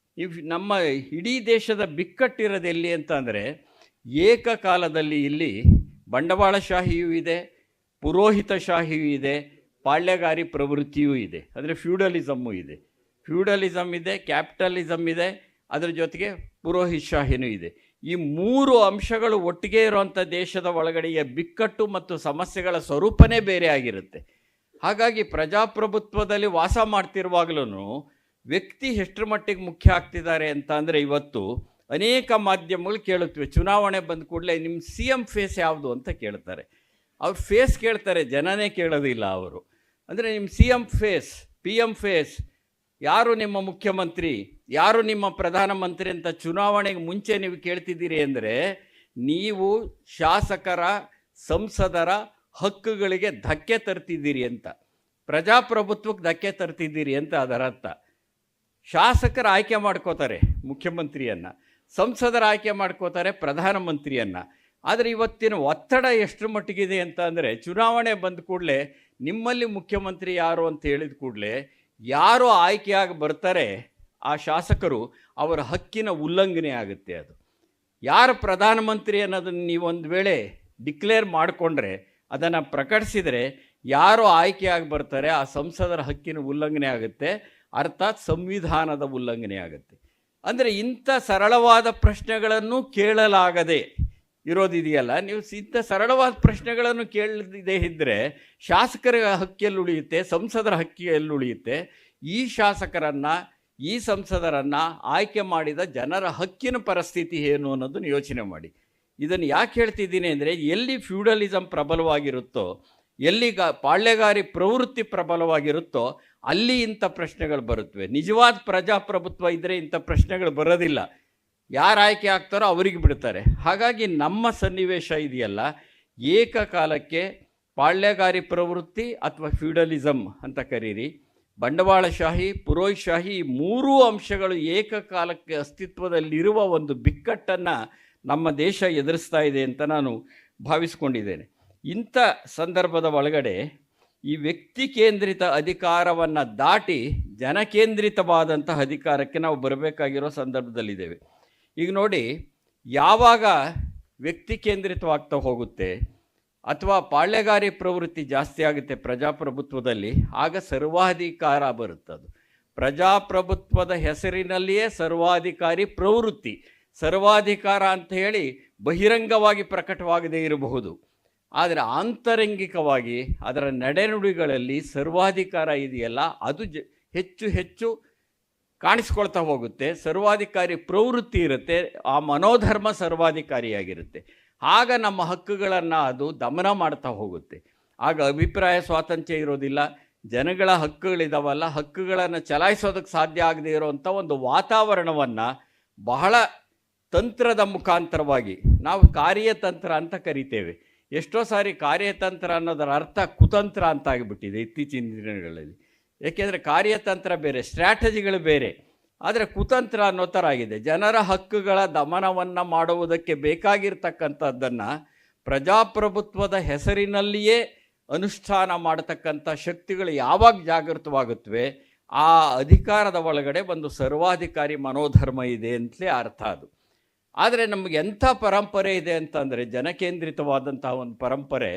ನಮ್ಮ ಇಡೀ ದೇಶದ ಬಿಕ್ಕಟ್ಟಿರೋದು ಎಲ್ಲಿ ಅಂತಂದರೆ, ಏಕಕಾಲದಲ್ಲಿ ಇಲ್ಲಿ ಬಂಡವಾಳಶಾಹಿಯೂ ಇದೆ, ಪುರೋಹಿತಶಾಹಿಯೂ ಇದೆ, ಪಾಳ್ಯಗಾರಿ ಪ್ರವೃತ್ತಿಯೂ ಇದೆ. ಅಂದರೆ ಫ್ಯೂಡಲಿಸಮ್ಮು ಇದೆ, ಕ್ಯಾಪಿಟಲಿಸಮ್ ಇದೆ, ಅದರ ಜೊತೆಗೆ ಪುರೋಹಿತಶಾಹಿನೂ ಇದೆ. ಈ ಮೂರು ಅಂಶಗಳು ಒಟ್ಟಿಗೆ ಇರುವಂಥ ದೇಶದ ಒಳಗಡೆಯ ಬಿಕ್ಕಟ್ಟು ಮತ್ತು ಸಮಸ್ಯೆಗಳ ಸ್ವರೂಪನೇ ಬೇರೆ ಆಗಿರುತ್ತೆ. ಹಾಗಾಗಿ ಪ್ರಜಾಪ್ರಭುತ್ವದಲ್ಲಿ ವಾಸ ಮಾಡ್ತಿರುವಾಗಲೂ ವ್ಯಕ್ತಿ ಎಷ್ಟರ ಮಟ್ಟಿಗೆ ಮುಖ್ಯ ಆಗ್ತಿದ್ದಾರೆ ಅಂತ ಅಂದರೆ, ಇವತ್ತು ಅನೇಕ ಮಾಧ್ಯಮಗಳು ಕೇಳುತ್ತವೆ, ಚುನಾವಣೆ ಬಂದ ಕೂಡಲೇ ನಿಮ್ಮ CM ಫೇಸ್ ಯಾವುದು ಅಂತ ಕೇಳ್ತಾರೆ. ಅವ್ರು ಫೇಸ್ ಕೇಳ್ತಾರೆ, ಜನನೇ ಕೇಳೋದಿಲ್ಲ ಅವರು. ಅಂದರೆ ನಿಮ್ಮ CM ಫೇಸ್, PM ಫೇಸ್, ಯಾರು ನಿಮ್ಮ ಮುಖ್ಯಮಂತ್ರಿ, ಯಾರು ನಿಮ್ಮ ಪ್ರಧಾನಮಂತ್ರಿ ಅಂತ ಚುನಾವಣೆಗೆ ಮುಂಚೆ ನೀವು ಕೇಳ್ತಿದ್ದೀರಿ ಅಂದರೆ ನೀವು ಶಾಸಕರ ಸಂಸದರ ಹಕ್ಕುಗಳಿಗೆ ಧಕ್ಕೆ ತರ್ತಿದ್ದೀರಿ ಅಂತ, ಪ್ರಜಾಪ್ರಭುತ್ವಕ್ಕೆ ಧಕ್ಕೆ ತರ್ತಿದ್ದೀರಿ ಅಂತ ಅದರ ಅರ್ಥ. ಶಾಸಕರು ಆಯ್ಕೆ ಮಾಡ್ಕೋತಾರೆ ಮುಖ್ಯಮಂತ್ರಿಯನ್ನು, ಸಂಸದರ ಆಯ್ಕೆ ಮಾಡ್ಕೋತಾರೆ ಪ್ರಧಾನಮಂತ್ರಿಯನ್ನು. ಆದರೆ ಇವತ್ತಿನ ಒತ್ತಡ ಎಷ್ಟರ ಮಟ್ಟಿಗಿದೆ ಅಂತ ಅಂದರೆ, ಚುನಾವಣೆ ಬಂದ ಕೂಡಲೇ ನಿಮ್ಮಲ್ಲಿ ಮುಖ್ಯಮಂತ್ರಿ ಯಾರು ಅಂತ ಹೇಳಿದ ಕೂಡಲೇ ಯಾರು ಆಯ್ಕೆಯಾಗಿ ಬರ್ತಾರೆ ಆ ಶಾಸಕರು, ಅವರ ಹಕ್ಕಿನ ಉಲ್ಲಂಘನೆ ಆಗುತ್ತೆ. ಅದು ಯಾರು ಪ್ರಧಾನಮಂತ್ರಿ ಅನ್ನೋದನ್ನು ನೀವು ಒಂದು ವೇಳೆ ಡಿಕ್ಲೇರ್ ಮಾಡಿಕೊಂಡ್ರೆ, ಅದನ್ನು ಪ್ರಕಟಿಸಿದರೆ, ಯಾರು ಆಯ್ಕೆಯಾಗಿ ಬರ್ತಾರೆ ಆ ಸಂಸದರ ಹಕ್ಕಿನ ಉಲ್ಲಂಘನೆ ಆಗುತ್ತೆ, ಅರ್ಥಾತ್ ಸಂವಿಧಾನದ ಉಲ್ಲಂಘನೆ ಆಗುತ್ತೆ. ಅಂದರೆ ಇಂಥ ಸರಳವಾದ ಪ್ರಶ್ನೆಗಳನ್ನು ಕೇಳಲಾಗದೆ ಇರೋದಿದೆಯಲ್ಲ, ನೀವು ಇಂಥ ಸರಳವಾದ ಪ್ರಶ್ನೆಗಳನ್ನು ಕೇಳದೇ ಇದ್ದರೆ ಶಾಸಕರ ಹಕ್ಕಿಯಲ್ಲಿ ಉಳಿಯುತ್ತೆ, ಸಂಸದರ ಹಕ್ಕಿಯಲ್ಲಿ ಉಳಿಯುತ್ತೆ. ಈ ಶಾಸಕರನ್ನು, ಈ ಸಂಸದರನ್ನು ಆಯ್ಕೆ ಮಾಡಿದ ಜನರ ಹಕ್ಕಿನ ಪರಿಸ್ಥಿತಿ ಏನು ಅನ್ನೋದನ್ನು ಯೋಚನೆ ಮಾಡಿ. ಇದನ್ನು ಯಾಕೆ ಹೇಳ್ತಿದ್ದೀನಿ ಅಂದರೆ, ಎಲ್ಲಿ ಫ್ಯೂಡಲಿಸಮ್ ಪ್ರಬಲವಾಗಿರುತ್ತೋ, ಎಲ್ಲಿ ಪಾಳ್ಯಗಾರಿ ಪ್ರವೃತ್ತಿ ಪ್ರಬಲವಾಗಿರುತ್ತೋ ಅಲ್ಲಿ ಇಂಥ ಪ್ರಶ್ನೆಗಳು ಬರುತ್ತವೆ. ನಿಜವಾದ ಪ್ರಜಾಪ್ರಭುತ್ವ ಇದ್ದರೆ ಇಂಥ ಪ್ರಶ್ನೆಗಳು ಬರೋದಿಲ್ಲ. ಯಾರು ಆಯ್ಕೆ ಆಗ್ತಾರೋ ಅವರಿಗೆ ಬಿಡ್ತಾರೆ. ಹಾಗಾಗಿ ನಮ್ಮ ಸನ್ನಿವೇಶ ಇದೆಯಲ್ಲ, ಏಕಕಾಲಕ್ಕೆ ಪಾಳ್ಯಗಾರಿ ಪ್ರವೃತ್ತಿ ಅಥವಾ ಫ್ಯೂಡಲಿಸಮ್ ಅಂತ ಕರೀರಿ, ಬಂಡವಾಳಶಾಹಿ, ಪುರೋಹಿತಶಾಹಿ, ಈ ಮೂರೂ ಅಂಶಗಳು ಏಕಕಾಲಕ್ಕೆ ಅಸ್ತಿತ್ವದಲ್ಲಿರುವ ಒಂದು ಬಿಕ್ಕಟ್ಟನ್ನು ನಮ್ಮ ದೇಶ ಎದುರಿಸ್ತಾ ಇದೆ ಅಂತ ನಾನು ಭಾವಿಸ್ಕೊಂಡಿದ್ದೇನೆ. ಇಂಥ ಸಂದರ್ಭದ ಒಳಗಡೆ ಈ ವ್ಯಕ್ತಿ ಕೇಂದ್ರಿತ ಅಧಿಕಾರವನ್ನು ದಾಟಿ ಜನಕೇಂದ್ರಿತವಾದಂಥ ಅಧಿಕಾರಕ್ಕೆ ನಾವು ಬರಬೇಕಾಗಿರೋ ಸಂದರ್ಭದಲ್ಲಿದ್ದೇವೆ. ಈಗ ನೋಡಿ, ಯಾವಾಗ ವ್ಯಕ್ತಿ ಕೇಂದ್ರಿತವಾಗ್ತಾ ಹೋಗುತ್ತೆ ಅಥವಾ ಪಾಳ್ಯಗಾರಿ ಪ್ರವೃತ್ತಿ ಜಾಸ್ತಿ ಆಗುತ್ತೆ ಪ್ರಜಾಪ್ರಭುತ್ವದಲ್ಲಿ, ಆಗ ಸರ್ವಾಧಿಕಾರ ಬರುತ್ತದು. ಪ್ರಜಾಪ್ರಭುತ್ವದ ಹೆಸರಿನಲ್ಲಿಯೇ ಸರ್ವಾಧಿಕಾರಿ ಪ್ರವೃತ್ತಿ, ಸರ್ವಾಧಿಕಾರ ಅಂತ ಹೇಳಿ ಬಹಿರಂಗವಾಗಿ ಪ್ರಕಟವಾಗದೇ ಇರಬಹುದು, ಆದರೆ ಆಂತರಂಗಿಕವಾಗಿ ಅದರ ನಡೆನುಡಿಗಳಲ್ಲಿ ಸರ್ವಾಧಿಕಾರ ಇದೆಯಲ್ಲ, ಅದು ಹೆಚ್ಚು ಹೆಚ್ಚು ಕಾಣಿಸ್ಕೊಳ್ತಾ ಹೋಗುತ್ತೆ. ಸರ್ವಾಧಿಕಾರಿ ಪ್ರವೃತ್ತಿ ಇರುತ್ತೆ, ಆ ಮನೋಧರ್ಮ ಸರ್ವಾಧಿಕಾರಿಯಾಗಿರುತ್ತೆ. ಆಗ ನಮ್ಮ ಹಕ್ಕುಗಳನ್ನು ಅದು ದಮನ ಮಾಡ್ತಾ ಹೋಗುತ್ತೆ. ಆಗ ಅಭಿಪ್ರಾಯ ಸ್ವಾತಂತ್ರ್ಯ ಇರೋದಿಲ್ಲ, ಜನಗಳ ಹಕ್ಕುಗಳಿದಾವಲ್ಲ, ಹಕ್ಕುಗಳನ್ನು ಚಲಾಯಿಸೋದಕ್ಕೆ ಸಾಧ್ಯ ಆಗದೇ ಇರೋವಂಥ ಒಂದು ವಾತಾವರಣವನ್ನು ಬಹಳ ತಂತ್ರದ ಮುಖಾಂತರವಾಗಿ ನಾವು ಕಾರ್ಯತಂತ್ರ ಅಂತ ಕರಿತೇವೆ. ಎಷ್ಟೋ ಸಾರಿ ಕಾರ್ಯತಂತ್ರ ಅನ್ನೋದರ ಅರ್ಥ ಕುತಂತ್ರ ಅಂತ ಆಗಿಬಿಟ್ಟಿದೆ ಇತ್ತೀಚಿನ ದಿನಗಳಲ್ಲಿ. ಏಕೆಂದರೆ ಕಾರ್ಯತಂತ್ರ ಬೇರೆ, ಸ್ಟ್ರಾಟಜಿಗಳು ಬೇರೆ, ಆದರೆ ಕುತಂತ್ರ ಅನ್ನೋ ಥರ ಆಗಿದೆ. ಜನರ ಹಕ್ಕುಗಳ ದಮನವನ್ನು ಮಾಡುವುದಕ್ಕೆ ಬೇಕಾಗಿರ್ತಕ್ಕಂಥದ್ದನ್ನು ಪ್ರಜಾಪ್ರಭುತ್ವದ ಹೆಸರಿನಲ್ಲಿಯೇ ಅನುಷ್ಠಾನ ಮಾಡತಕ್ಕಂಥ ಶಕ್ತಿಗಳು ಯಾವಾಗ ಜಾಗೃತವಾಗುತ್ತವೆ, ಆ ಅಧಿಕಾರದ ಒಳಗಡೆ ಒಂದು ಸರ್ವಾಧಿಕಾರಿ ಮನೋಧರ್ಮ ಇದೆ ಅಂತಲೇ ಅರ್ಥ ಅದು. ಆದರೆ ನಮಗೆ ಎಂಥ ಪರಂಪರೆ ಇದೆ ಅಂತಂದರೆ, ಜನಕೇಂದ್ರಿತವಾದಂಥ ಒಂದು ಪರಂಪರೆ.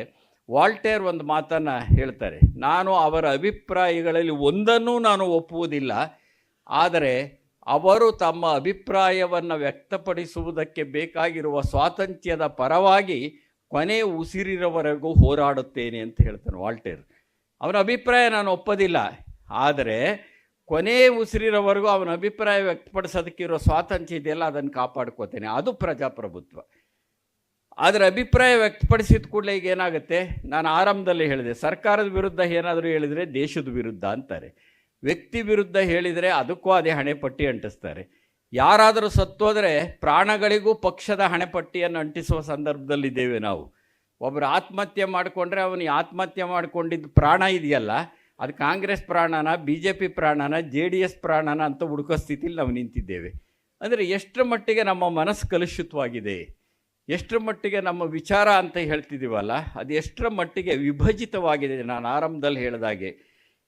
ವಾಲ್ಟೇರ್ ಒಂದು ಮಾತನ್ನು ಹೇಳ್ತಾರೆ, ನಾನು ಅವರ ಅಭಿಪ್ರಾಯಗಳಲ್ಲಿ ಒಂದನ್ನೂ ನಾನು ಒಪ್ಪುವುದಿಲ್ಲ, ಆದರೆ ಅವರು ತಮ್ಮ ಅಭಿಪ್ರಾಯವನ್ನು ವ್ಯಕ್ತಪಡಿಸುವುದಕ್ಕೆ ಬೇಕಾಗಿರುವ ಸ್ವಾತಂತ್ರ್ಯದ ಪರವಾಗಿ ಕೊನೆ ಉಸಿರಿರೋವರೆಗೂ ಹೋರಾಡುತ್ತೇನೆ ಅಂತ ಹೇಳ್ತಾನೆ ವಾಲ್ಟೇರ್. ಅವನ ಅಭಿಪ್ರಾಯ ನಾನು ಒಪ್ಪೋದಿಲ್ಲ, ಆದರೆ ಕೊನೆ ಉಸಿರಿರೋವರೆಗೂ ಅವನ ಅಭಿಪ್ರಾಯ ವ್ಯಕ್ತಪಡಿಸೋದಕ್ಕಿರೋ ಸ್ವಾತಂತ್ರ್ಯ ಇದೆಯಲ್ಲ, ಅದನ್ನು ಕಾಪಾಡ್ಕೋತೇನೆ. ಅದು ಪ್ರಜಾಪ್ರಭುತ್ವ. ಆದರೆ ಅಭಿಪ್ರಾಯ ವ್ಯಕ್ತಪಡಿಸಿದ ಕೂಡಲೇ ಈಗ ಏನಾಗುತ್ತೆ, ನಾನು ಆರಂಭದಲ್ಲಿ ಹೇಳಿದೆ, ಸರ್ಕಾರದ ವಿರುದ್ಧ ಏನಾದರೂ ಹೇಳಿದರೆ ದೇಶದ ವಿರುದ್ಧ ಅಂತಾರೆ, ವ್ಯಕ್ತಿ ವಿರುದ್ಧ ಹೇಳಿದರೆ ಅದಕ್ಕೂ ಅದೇ ಹಣೆಪಟ್ಟಿ ಅಂಟಿಸ್ತಾರೆ. ಯಾರಾದರೂ ಸತ್ತೋದರೆ ಪ್ರಾಣಗಳಿಗೂ ಪಕ್ಷದ ಹಣೆಪಟ್ಟಿಯನ್ನು ಅಂಟಿಸುವ ಸಂದರ್ಭದಲ್ಲಿದ್ದೇವೆ ನಾವು. ಒಬ್ಬರು ಆತ್ಮಹತ್ಯೆ ಮಾಡಿಕೊಂಡ್ರೆ ಅವನಿಗೆ ಆತ್ಮಹತ್ಯೆ ಮಾಡಿಕೊಂಡಿದ್ದು ಪ್ರಾಣ ಇದೆಯಲ್ಲ, ಅದು ಕಾಂಗ್ರೆಸ್ ಪ್ರಾಣನ, BJP ಪ್ರಾಣನ, JDS ಪ್ರಾಣನ ಅಂತ ಹುಡುಕೋ ಸ್ಥಿತಿಲಿ ನಾವು ನಿಂತಿದ್ದೇವೆ. ಅಂದರೆ ಎಷ್ಟರ ಮಟ್ಟಿಗೆ ನಮ್ಮ ಮನಸ್ಸು ಕಲುಷಿತವಾಗಿದೆ, ಎಷ್ಟರ ಮಟ್ಟಿಗೆ ನಮ್ಮ ವಿಚಾರ ಅಂತ ಹೇಳ್ತಿದ್ದೀವಲ್ಲ, ಅದು ಎಷ್ಟರ ಮಟ್ಟಿಗೆ ವಿಭಜಿತವಾಗಿದೆ. ನಾನು ಆರಂಭದಲ್ಲಿ ಹೇಳಿದಾಗೆ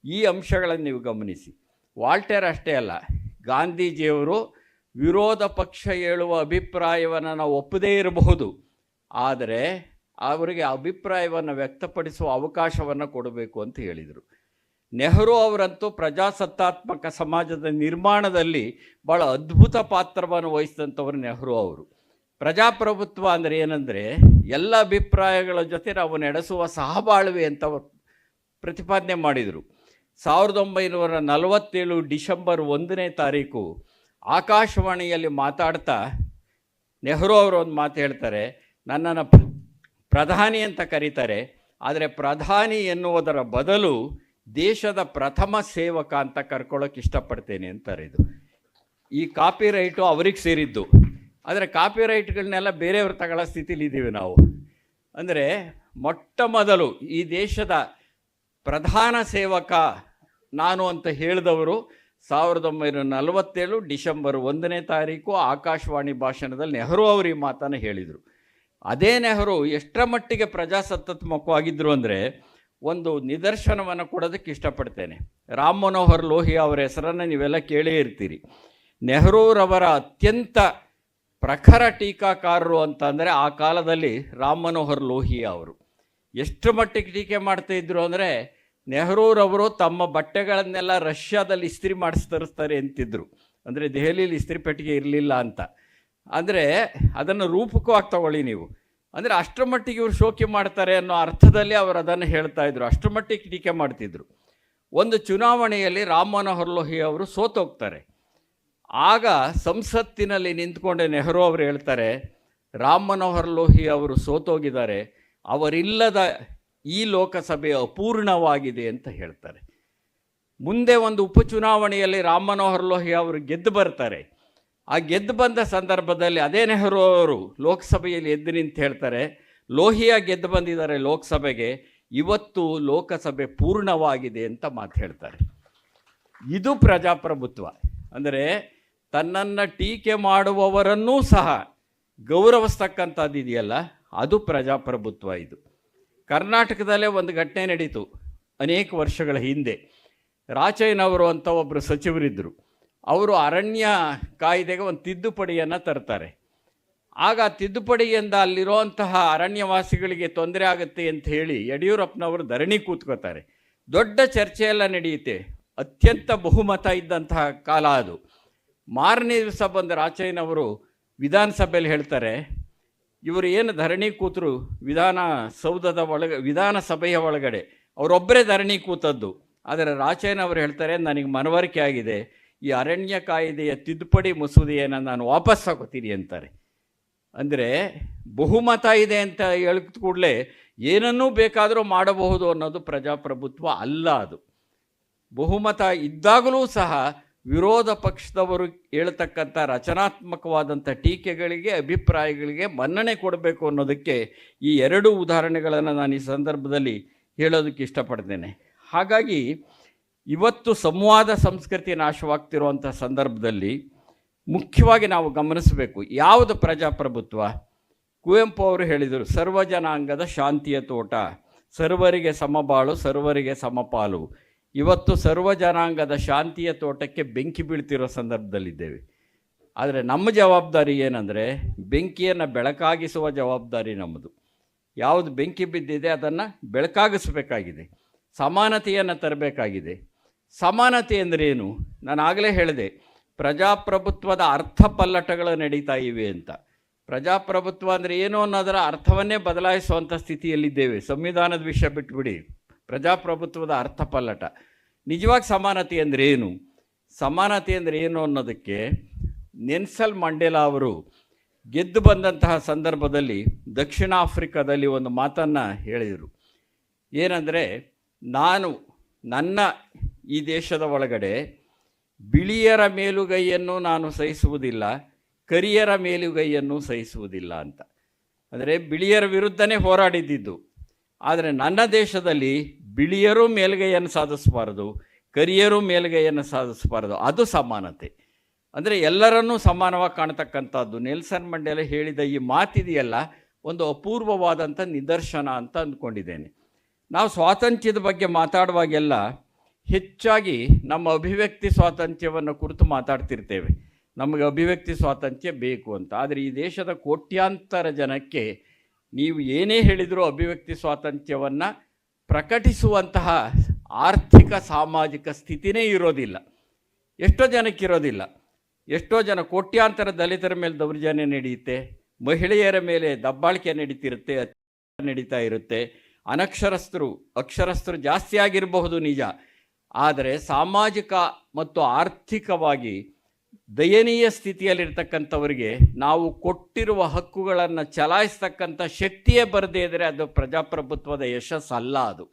ಈ ಅಂಶಗಳನ್ನು ನೀವು ಗಮನಿಸಿ. ವಾಲ್ಟೇರ್ ಅಷ್ಟೇ ಅಲ್ಲ, ಗಾಂಧೀಜಿಯವರು ವಿರೋಧ ಪಕ್ಷ ಹೇಳುವ ಅಭಿಪ್ರಾಯವನ್ನು ನಾವು ಒಪ್ಪದೇ ಇರಬಹುದು, ಆದರೆ ಅವರಿಗೆ ಅಭಿಪ್ರಾಯವನ್ನು ವ್ಯಕ್ತಪಡಿಸುವ ಅವಕಾಶವನ್ನು ಕೊಡಬೇಕು ಅಂತ ಹೇಳಿದರು. ನೆಹರು ಅವರಂತೂ ಪ್ರಜಾಸತ್ತಾತ್ಮಕ ಸಮಾಜದ ನಿರ್ಮಾಣದಲ್ಲಿ ಭಾಳ ಅದ್ಭುತ ಪಾತ್ರವನ್ನು ವಹಿಸಿದಂಥವರು ನೆಹರು ಅವರು. ಪ್ರಜಾಪ್ರಭುತ್ವ ಅಂದರೆ ಏನಂದರೆ ಎಲ್ಲ ಅಭಿಪ್ರಾಯಗಳ ಜೊತೆ ನಾವು ನಡೆಸುವ ಸಹಬಾಳ್ವೆ ಅಂತ ಪ್ರತಿಪಾದನೆ ಮಾಡಿದರು. 1947 ಡಿಸೆಂಬರ್ 1ನೇ ತಾರೀಕು ಆಕಾಶವಾಣಿಯಲ್ಲಿ ಮಾತಾಡ್ತಾ ನೆಹರು ಅವರು ಒಂದು ಮಾತು ಹೇಳ್ತಾರೆ, ನನ್ನನ್ನು ಪ್ರಧಾನಿ ಅಂತ ಕರೀತಾರೆ, ಆದರೆ ಪ್ರಧಾನಿ ಎನ್ನುವುದರ ಬದಲು ದೇಶದ ಪ್ರಥಮ ಸೇವಕ ಅಂತ ಕರ್ಕೊಳ್ಳೋಕೆ ಇಷ್ಟಪಡ್ತೇನೆ ಅಂತಾರೆ. ಇದು ಈ ಕಾಪಿ ರೈಟು ಅವ್ರಿಗೆ ಸೇರಿದ್ದು, ಆದರೆ ಕಾಪಿ ರೈಟ್ಗಳನ್ನೆಲ್ಲ ಬೇರೆಯವ್ರು ತಗೊಳ್ಳೋ ಸ್ಥಿತಿಲಿದ್ದೀವಿ ನಾವು. ಅಂದರೆ ಮೊಟ್ಟ ಮೊದಲು ಈ ದೇಶದ ಪ್ರಧಾನ ಸೇವಕ ನಾನು ಅಂತ ಹೇಳಿದವರು 1947 ಡಿಸೆಂಬರ್ 1ನೇ ತಾರೀಕು ಆಕಾಶವಾಣಿ ಭಾಷಣದಲ್ಲಿ ನೆಹರು ಅವರು ಈ ಮಾತನ್ನು ಹೇಳಿದರು. ಅದೇ ನೆಹರು ಎಷ್ಟರ ಮಟ್ಟಿಗೆ ಪ್ರಜಾಸತ್ತಾತ್ಮಕವಾಗಿದ್ದರು ಅಂದರೆ ಒಂದು ನಿದರ್ಶನವನ್ನು ಕೊಡೋದಕ್ಕೆ ಇಷ್ಟಪಡ್ತೇನೆ. ರಾಮ್ ಮನೋಹರ್ ಲೋಹಿಯಾ ಅವರ ಹೆಸರನ್ನು ನೀವೆಲ್ಲ ಕೇಳೇ ಇರ್ತೀರಿ. ನೆಹರೂರವರ ಅತ್ಯಂತ ಪ್ರಖರ ಟೀಕಾಕಾರರು ಅಂತ ಅಂದರೆ ಆ ಕಾಲದಲ್ಲಿ ರಾಮ್ ಮನೋಹರ್ ಲೋಹಿಯಾ ಅವರು. ಎಷ್ಟು ಮಟ್ಟಿಗೆ ಟೀಕೆ ಮಾಡ್ತಾಯಿದ್ರು ಅಂದರೆ ನೆಹರೂರವರು ತಮ್ಮ ಬಟ್ಟೆಗಳನ್ನೆಲ್ಲ ರಷ್ಯಾದಲ್ಲಿ ಇಸ್ತ್ರಿ ಮಾಡಿಸಿ ತರಿಸ್ತಾರೆ ಅಂತಿದ್ರು. ಅಂದರೆ ದೆಹಲಿಯಲ್ಲಿ ಇಸ್ತ್ರಿ ಪೆಟ್ಟಿಗೆ ಇರಲಿಲ್ಲ ಅಂತ. ಅಂದರೆ ಅದನ್ನು ರೂಪಕವಾಗಿ ತಗೊಳ್ಳಿ ನೀವು. ಅಂದರೆ ಅಷ್ಟರ ಮಟ್ಟಿಗೆ ಇವರು ಶೋಕಿ ಮಾಡ್ತಾರೆ ಅನ್ನೋ ಅರ್ಥದಲ್ಲಿ ಅವರು ಅದನ್ನು ಹೇಳ್ತಾಯಿದ್ರು, ಅಷ್ಟರ ಮಟ್ಟಿಗೆ ಟೀಕೆ ಮಾಡ್ತಿದ್ರು. ಒಂದು ಚುನಾವಣೆಯಲ್ಲಿ ರಾಮ್ ಮನೋಹರ್ ಲೋಹಿಯಾ ಅವರು ಸೋತೋಗ್ತಾರೆ. ಆಗ ಸಂಸತ್ತಿನಲ್ಲಿ ನಿಂತ್ಕೊಂಡೆ ನೆಹರು ಅವರು ಹೇಳ್ತಾರೆ, ರಾಮ್ ಮನೋಹರ್ ಲೋಹಿಯಾ ಅವರು ಸೋತೋಗಿದ್ದಾರೆ, ಅವರಿಲ್ಲದ ಈ ಲೋಕಸಭೆ ಅಪೂರ್ಣವಾಗಿದೆ ಅಂತ ಹೇಳ್ತಾರೆ. ಮುಂದೆ ಒಂದು ಉಪಚುನಾವಣೆಯಲ್ಲಿ ರಾಮ್ ಮನೋಹರ್ ಲೋಹಿಯಾ ಅವರು ಗೆದ್ದು ಬರ್ತಾರೆ. ಆ ಗೆದ್ದು ಬಂದ ಸಂದರ್ಭದಲ್ಲಿ ಅದೇ ನೆಹರು ಅವರು ಲೋಕಸಭೆಯಲ್ಲಿ ಎದ್ದು ನಿಂತು ಹೇಳ್ತಾರೆ, ಲೋಹಿಯಾ ಗೆದ್ದು ಬಂದಿದ್ದಾರೆ ಲೋಕಸಭೆಗೆ, ಇವತ್ತು ಲೋಕಸಭೆ ಪೂರ್ಣವಾಗಿದೆ ಅಂತ ಮಾತು ಹೇಳ್ತಾರೆ. ಇದು ಪ್ರಜಾಪ್ರಭುತ್ವ. ಅಂದರೆ ತನ್ನನ್ನು ಟೀಕೆ ಮಾಡುವವರನ್ನೂ ಸಹ ಗೌರವಿಸ್ತಕ್ಕಂಥದ್ದು ಇದೆಯಲ್ಲ, ಅದು ಪ್ರಜಾಪ್ರಭುತ್ವ. ಇದು ಕರ್ನಾಟಕದಲ್ಲೇ ಒಂದು ಘಟನೆ ನಡೀತು ಅನೇಕ ವರ್ಷಗಳ ಹಿಂದೆ. ರಾಚಯ್ಯನವರು ಅಂತ ಒಬ್ಬರು ಸಚಿವರಿದ್ದರು. ಅವರು ಅರಣ್ಯ ಕಾಯ್ದೆಗೆ ಒಂದು ತಿದ್ದುಪಡಿಯನ್ನು ತರ್ತಾರೆ. ಆಗ ತಿದ್ದುಪಡಿಯಿಂದ ಅಲ್ಲಿರುವಂತಹ ಅರಣ್ಯವಾಸಿಗಳಿಗೆ ತೊಂದರೆ ಆಗುತ್ತೆ ಅಂತ ಹೇಳಿ ಯಡಿಯೂರಪ್ಪನವರು ಧರಣಿ ಕೂತ್ಕೋತಾರೆ. ದೊಡ್ಡ ಚರ್ಚೆಯೆಲ್ಲ ನಡೆಯುತ್ತೆ. ಅತ್ಯಂತ ಬಹುಮತ ಇದ್ದಂತಹ ಕಾಲ ಅದು. ಮಾರನೇ ದಿವಸ ಬಂದ ರಾಚಯ್ಯನವರು ವಿಧಾನಸಭೆಯಲ್ಲಿ ಹೇಳ್ತಾರೆ, ಇವರು ಏನು ಧರಣಿ ಕೂತರು ವಿಧಾನಸಭೆಯ ಒಳಗಡೆ ಅವರೊಬ್ಬರೇ ಧರಣಿ ಕೂತದ್ದು. ಆದರೆ ರಾಚಯ್ಯನವರು ಹೇಳ್ತಾರೆ, ನನಗೆ ಮನವರಿಕೆ ಆಗಿದೆ, ಈ ಅರಣ್ಯ ಕಾಯ್ದೆಯ ತಿದ್ದುಪಡಿ ಮಸೂದೆಯನ್ನು ನಾನು ವಾಪಸ್ ತಗೋತೀನಿ ಅಂತಾರೆ. ಅಂದರೆ ಬಹುಮತ ಇದೆ ಅಂತ ಹೇಳಿದ ಕೂಡಲೇ ಏನನ್ನೂ ಬೇಕಾದರೂ ಮಾಡಬಹುದು ಅನ್ನೋದು ಪ್ರಜಾಪ್ರಭುತ್ವ ಅಲ್ಲ. ಅದು ಬಹುಮತ ಇದ್ದಾಗಲೂ ಸಹ ವಿರೋಧ ಪಕ್ಷದವರು ಹೇಳ್ತಕ್ಕಂಥ ರಚನಾತ್ಮಕವಾದಂಥ ಟೀಕೆಗಳಿಗೆ, ಅಭಿಪ್ರಾಯಗಳಿಗೆ ಮನ್ನಣೆ ಕೊಡಬೇಕು ಅನ್ನೋದಕ್ಕೆ ಈ ಎರಡು ಉದಾಹರಣೆಗಳನ್ನು ನಾನು ಈ ಸಂದರ್ಭದಲ್ಲಿ ಹೇಳೋದಕ್ಕೆ ಇಷ್ಟಪಡ್ತೇನೆ. ಹಾಗಾಗಿ ಇವತ್ತು ಸಂವಾದ ಸಂಸ್ಕೃತಿ ನಾಶವಾಗ್ತಿರುವಂಥ ಸಂದರ್ಭದಲ್ಲಿ ಮುಖ್ಯವಾಗಿ ನಾವು ಗಮನಿಸಬೇಕು, ಯಾವುದು ಪ್ರಜಾಪ್ರಭುತ್ವ. ಕುವೆಂಪು ಅವರು ಹೇಳಿದರು, ಸರ್ವ ಜನಾಂಗದ ಶಾಂತಿಯ ತೋಟ, ಸರ್ವರಿಗೆ ಸಮಬಾಳು, ಸರ್ವರಿಗೆ ಸಮಪಾಲು. ಇವತ್ತು ಸರ್ವ ಜನಾಂಗದ ಶಾಂತಿಯ ತೋಟಕ್ಕೆ ಬೆಂಕಿ ಬೀಳ್ತಿರೋ ಸಂದರ್ಭದಲ್ಲಿದ್ದೇವೆ. ಆದರೆ ನಮ್ಮ ಜವಾಬ್ದಾರಿ ಏನಂದರೆ ಬೆಂಕಿಯನ್ನು ಬೆಳಕಾಗಿಸುವ ಜವಾಬ್ದಾರಿ ನಮ್ಮದು. ಯಾವುದು ಬೆಂಕಿ ಬಿದ್ದಿದೆ ಅದನ್ನು ಬೆಳಕಾಗಿಸಬೇಕಾಗಿದೆ, ಸಮಾನತೆಯನ್ನು ತರಬೇಕಾಗಿದೆ. ಸಮಾನತೆ ಅಂದರೆ ಏನು? ನಾನು ಆಗಲೇ ಹೇಳಿದೆ, ಪ್ರಜಾಪ್ರಭುತ್ವದ ಅರ್ಥ ಪಲ್ಲಟಗಳು ನಡೀತಾ ಇವೆ ಅಂತ. ಪ್ರಜಾಪ್ರಭುತ್ವ ಅಂದರೆ ಏನು ಅನ್ನೋದರ ಅರ್ಥವನ್ನೇ ಬದಲಾಯಿಸುವಂಥ ಸ್ಥಿತಿಯಲ್ಲಿದ್ದೇವೆ. ಸಂವಿಧಾನದ ವಿಷಯ ಬಿಟ್ಬಿಡಿ, ಪ್ರಜಾಪ್ರಭುತ್ವದ ಅರ್ಥ ಪಲ್ಲಟ. ನಿಜವಾಗಿ ಸಮಾನತೆ ಅಂದರೆ ಏನು, ಸಮಾನತೆ ಅಂದರೆ ಏನು ಅನ್ನೋದಕ್ಕೆ ನೆಲ್ಸನ್ ಮಂಡೇಲಾ ಅವರು ಗೆದ್ದು ಬಂದಂತಹ ಸಂದರ್ಭದಲ್ಲಿ ದಕ್ಷಿಣ ಆಫ್ರಿಕಾದಲ್ಲಿ ಒಂದು ಮಾತನ್ನು ಹೇಳಿದರು. ಏನಂದರೆ, ನನ್ನ ಈ ದೇಶದ ಒಳಗಡೆ ಬಿಳಿಯರ ಮೇಲುಗೈಯನ್ನು ನಾನು ಸಹಿಸುವುದಿಲ್ಲ, ಕರಿಯರ ಮೇಲುಗೈಯನ್ನು ಸಹಿಸುವುದಿಲ್ಲ ಅಂತ. ಅಂದರೆ ಬಿಳಿಯರ ವಿರುದ್ಧನೇ ಹೋರಾಡಿದ್ದು. ಆದರೆ ನನ್ನ ದೇಶದಲ್ಲಿ ಬಿಳಿಯರೂ ಮೇಲುಗೈಯನ್ನು ಸಾಧಿಸಬಾರದು, ಕರಿಯರೂ ಮೇಲುಗೈಯನ್ನು ಸಾಧಿಸಬಾರದು. ಅದು ಸಮಾನತೆ. ಅಂದರೆ ಎಲ್ಲರನ್ನೂ ಸಮಾನವಾಗಿ ಕಾಣ್ತಕ್ಕಂಥದ್ದು. ನೆಲ್ಸನ್ ಮಂಡೇಲ ಹೇಳಿದ ಈ ಮಾತಿದೆಯಲ್ಲ, ಒಂದು ಅಪೂರ್ವವಾದಂಥ ನಿದರ್ಶನ ಅಂತ ಅಂದ್ಕೊಂಡಿದ್ದೇನೆ. ನಾವು ಸ್ವಾತಂತ್ರ್ಯದ ಬಗ್ಗೆ ಮಾತಾಡುವಾಗೆಲ್ಲ ಹೆಚ್ಚಾಗಿ ನಮ್ಮ ಅಭಿವ್ಯಕ್ತಿ ಸ್ವಾತಂತ್ರ್ಯವನ್ನು ಕುರಿತು ಮಾತಾಡ್ತಿರ್ತೇವೆ. ನಮಗೆ ಅಭಿವ್ಯಕ್ತಿ ಸ್ವಾತಂತ್ರ್ಯ ಬೇಕು ಅಂತ. ಆದರೆ ಈ ದೇಶದ ಕೋಟ್ಯಾಂತರ ಜನಕ್ಕೆ ನೀವು ಏನೇ ಹೇಳಿದರೂ ಅಭಿವ್ಯಕ್ತಿ ಸ್ವಾತಂತ್ರ್ಯವನ್ನು ಪ್ರಕಟಿಸುವಂತಹ ಆರ್ಥಿಕ ಸಾಮಾಜಿಕ ಸ್ಥಿತಿನೇ ಇರೋದಿಲ್ಲ. ಎಷ್ಟೋ ಜನಕ್ಕಿರೋದಿಲ್ಲ. ಎಷ್ಟೋ ಜನ, ಕೋಟ್ಯಾಂತರ ದಲಿತರ ಮೇಲೆ ದೌರ್ಜನ್ಯ ನಡೆಯುತ್ತೆ, ಮಹಿಳೆಯರ ಮೇಲೆ ದಬ್ಬಾಳಿಕೆ ನಡೀತಾ ಇರುತ್ತೆ. ಅಕ್ಷರಸ್ಥರು ಜಾಸ್ತಿ ಆಗಿರಬಹುದು ನಿಜ, ಆದರೆ ಸಾಮಾಜಿಕ ಮತ್ತು ಆರ್ಥಿಕವಾಗಿ ದಯನೀಯ ಸ್ಥಿತಿಯಲ್ಲಿರ್ತಕ್ಕಂಥವರಿಗೆ ನಾವು ಕೊಟ್ಟಿರುವ ಹಕ್ಕುಗಳನ್ನು ಚಲಾಯಿಸ್ತಕ್ಕಂಥ ಶಕ್ತಿಯೇ ಬರದೇ ಇದ್ದರೆ ಅದು ಪ್ರಜಾಪ್ರಭುತ್ವದ ಯಶಸ್ಸಲ್ಲ. ಅದು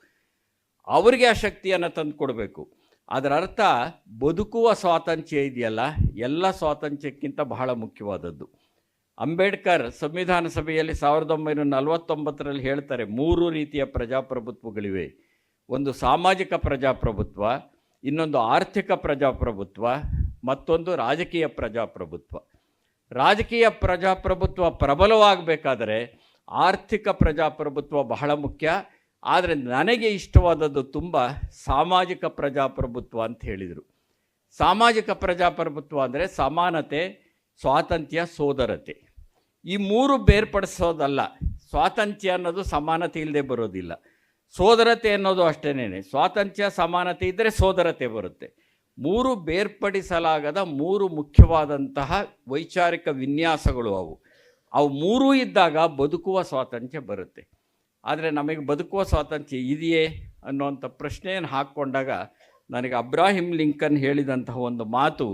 ಅವರಿಗೆ ಆ ಶಕ್ತಿಯನ್ನು ತಂದು ಕೊಡಬೇಕು. ಅದರ ಅರ್ಥ ಬದುಕುವ ಸ್ವಾತಂತ್ರ್ಯ ಇದೆಯಲ್ಲ, ಎಲ್ಲ ಸ್ವಾತಂತ್ರ್ಯಕ್ಕಿಂತ ಬಹಳ ಮುಖ್ಯವಾದದ್ದು. ಅಂಬೇಡ್ಕರ್ ಸಂವಿಧಾನ ಸಭೆಯಲ್ಲಿ 1949ರಲ್ಲಿ ಹೇಳ್ತಾರೆ, 3 ರೀತಿಯ ಪ್ರಜಾಪ್ರಭುತ್ವಗಳಿವೆ. ಒಂದು ಸಾಮಾಜಿಕ ಪ್ರಜಾಪ್ರಭುತ್ವ, ಇನ್ನೊಂದು ಆರ್ಥಿಕ ಪ್ರಜಾಪ್ರಭುತ್ವ, ಮತ್ತೊಂದು ರಾಜಕೀಯ ಪ್ರಜಾಪ್ರಭುತ್ವ. ರಾಜಕೀಯ ಪ್ರಜಾಪ್ರಭುತ್ವ ಪ್ರಬಲವಾಗಬೇಕಾದರೆ ಆರ್ಥಿಕ ಪ್ರಜಾಪ್ರಭುತ್ವ ಬಹಳ ಮುಖ್ಯ. ಆದರೆ ನನಗೆ ಇಷ್ಟವಾದದ್ದು ತುಂಬ ಸಾಮಾಜಿಕ ಪ್ರಜಾಪ್ರಭುತ್ವ ಅಂತ ಹೇಳಿದರು. ಸಾಮಾಜಿಕ ಪ್ರಜಾಪ್ರಭುತ್ವ ಅಂದರೆ ಸಮಾನತೆ, ಸ್ವಾತಂತ್ರ್ಯ, ಸೋದರತೆ. ಈ 3 ಬೇರ್ಪಡಿಸೋದಲ್ಲ. ಸ್ವಾತಂತ್ರ್ಯ ಅನ್ನೋದು ಸಮಾನತೆ ಇಲ್ಲದೆ ಬರೋದಿಲ್ಲ. ಸೋದರತೆ ಅನ್ನೋದು ಅಷ್ಟೇನೆ. ಸ್ವಾತಂತ್ರ್ಯ ಸಮಾನತೆ ಇದ್ದರೆ ಸೋದರತೆ ಬರುತ್ತೆ. 3 ಬೇರ್ಪಡಿಸಲಾಗದ 3 ಮುಖ್ಯವಾದಂತಹ ವೈಚಾರಿಕ ವಿನ್ಯಾಸಗಳು ಅವು 3 ಇದ್ದಾಗ ಬದುಕುವ ಸ್ವಾತಂತ್ರ್ಯ ಬರುತ್ತೆ. ಆದರೆ ನಮಗೆ ಬದುಕುವ ಸ್ವಾತಂತ್ರ್ಯ ಇದೆಯೇ ಅನ್ನುವಂಥ ಪ್ರಶ್ನೆಯನ್ನು ಹಾಕ್ಕೊಂಡಾಗ ನನಗೆ ಅಬ್ರಾಹಿಂ ಲಿಂಕನ್ ಹೇಳಿದಂತಹ ಒಂದು ಮಾತು,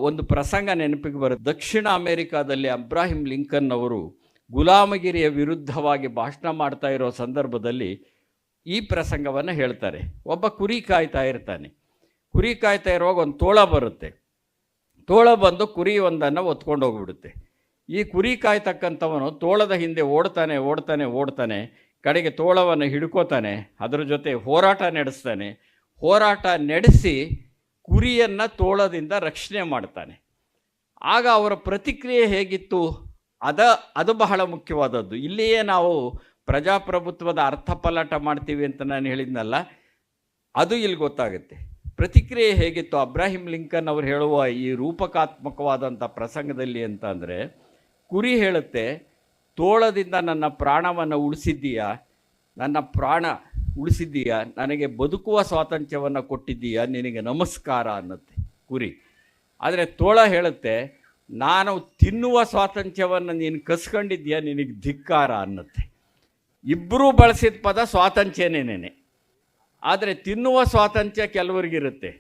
ಒಂದು ಪ್ರಸಂಗ ನೆನಪಿಗೆ ಬರುತ್ತೆ. ದಕ್ಷಿಣ ಅಮೇರಿಕಾದಲ್ಲಿ ಅಬ್ರಾಹಿಂ ಲಿಂಕನ್ ಅವರು ಗುಲಾಮಗಿರಿಯ ವಿರುದ್ಧವಾಗಿ ಭಾಷಣ ಮಾಡ್ತಾ ಇರೋ ಸಂದರ್ಭದಲ್ಲಿ ಈ ಪ್ರಸಂಗವನ್ನು ಹೇಳ್ತಾರೆ. ಒಬ್ಬ ಕುರಿ ಕಾಯ್ತಾ ಇರ್ತಾನೆ. ಕುರಿ ಕಾಯ್ತಾ ಇರುವಾಗ ಒಂದು ತೋಳ ಬರುತ್ತೆ. ತೋಳ ಬಂದು ಕುರಿ ಒಂದನ್ನು ಒತ್ಕೊಂಡು ಹೋಗ್ಬಿಡುತ್ತೆ. ಈ ಕುರಿ ಕಾಯ್ತಕ್ಕಂಥವನು ತೋಳದ ಹಿಂದೆ ಓಡ್ತಾನೆ. ಕಡೆಗೆ ತೋಳವನ್ನು ಹಿಡ್ಕೋತಾನೆ, ಅದರ ಜೊತೆ ಹೋರಾಟ ನಡೆಸಿ ಕುರಿಯನ್ನು ತೋಳದಿಂದ ರಕ್ಷಣೆ ಮಾಡ್ತಾನೆ. ಆಗ ಅವರ ಪ್ರತಿಕ್ರಿಯೆ ಹೇಗಿತ್ತು, ಅದು ಬಹಳ ಮುಖ್ಯವಾದದ್ದು. ಇಲ್ಲಿಯೇ ನಾವು ಪ್ರಜಾಪ್ರಭುತ್ವದ ಅರ್ಥಪಲ್ಲಟ ಮಾಡ್ತೀವಿ ಅಂತ ನಾನು ಹೇಳಿದ್ನಲ್ಲ, ಅದು ಇಲ್ಲಿ ಗೊತ್ತಾಗುತ್ತೆ. ಪ್ರತಿಕ್ರಿಯೆ ಹೇಗಿತ್ತು ಅಬ್ರಾಹಿಂ ಲಿಂಕನ್ ಅವರು ಹೇಳುವ ಈ ರೂಪಕಾತ್ಮಕವಾದಂಥ ಪ್ರಸಂಗದಲ್ಲಿ ಅಂತ ಅಂದರೆ, ಕುರಿ ಹೇಳುತ್ತೆ, ತೋಳದಿಂದ ನನ್ನ ಪ್ರಾಣವನ್ನು ಉಳಿಸಿದ್ದೀಯಾ, ನನಗೆ ಬದುಕುವ ಸ್ವಾತಂತ್ರ್ಯವನ್ನು ಕೊಟ್ಟಿದ್ದೀಯಾ, ನಿನಗೆ ನಮಸ್ಕಾರ ಅನ್ನತ್ತೆ ಕುರಿ. ಆದರೆ ತೋಳ ಹೇಳುತ್ತೆ, ನಾನು ತಿನ್ನುವ ಸ್ವಾತಂತ್ರ್ಯವನ್ನು ನೀನು ಕಸ್ಕೊಂಡಿದ್ದೀಯಾ, ನಿನಗೆ ಧಿಕ್ಕಾರ ಅನ್ನತ್ತೆ. ಇಬ್ಬರೂ ಬಳಸಿದ ಪದ ಸ್ವಾತಂತ್ರ್ಯನೇನೆ. ಆದರೆ ತಿನ್ನುವ ಸ್ವಾತಂತ್ರ್ಯ ಕೆಲವರಿಗಿರುತ್ತೆ,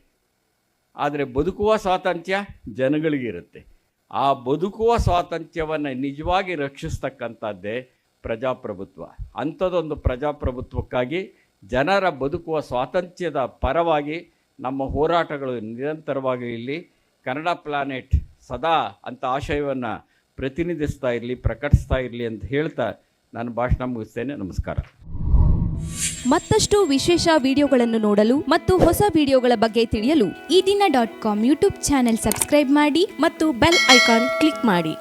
ಆದರೆ ಬದುಕುವ ಸ್ವಾತಂತ್ರ್ಯ ಜನಗಳಿಗಿರುತ್ತೆ. ಆ ಬದುಕುವ ಸ್ವಾತಂತ್ರ್ಯವನ್ನು ನಿಜವಾಗಿ ರಕ್ಷಿಸ್ತಕ್ಕಂಥದ್ದೇ ಪ್ರಜಾಪ್ರಭುತ್ವ. ಅಂಥದ್ದೊಂದು ಪ್ರಜಾಪ್ರಭುತ್ವಕ್ಕಾಗಿ ಜನರ ಬದುಕುವ ಸ್ವಾತಂತ್ರ್ಯದ ಪರವಾಗಿ ನಮ್ಮ ಹೋರಾಟಗಳು ನಿರಂತರವಾಗಿ ಇಲ್ಲಿ ಕನ್ನಡ ಪ್ಲಾನೆಟ್ ಸದಾ ಅಂಥ ಆಶಯವನ್ನು ಪ್ರತಿನಿಧಿಸ್ತಾ ಇರಲಿ, ಪ್ರಕಟಿಸ್ತಾ ಇರಲಿ ಅಂತ ಹೇಳ್ತಾ ನಾನು ಭಾಷಣ ಮುಗಿಸ್ತೇನೆ. ನಮಸ್ಕಾರ. ಮತ್ತಷ್ಟು ವಿಶೇಷ ವಿಡಿಯೋಗಳನ್ನು ನೋಡಲು ಮತ್ತು ಹೊಸ ವಿಡಿಯೋಗಳ ಬಗ್ಗೆ ತಿಳಿಯಲು ಈ ದಿನ .com ಯೂಟ್ಯೂಬ್ ಚಾನೆಲ್ ಸಬ್ಸ್ಕ್ರೈಬ್ ಮಾಡಿ ಮತ್ತು ಬೆಲ್ ಐಕಾನ್ ಕ್ಲಿಕ್ ಮಾಡಿ.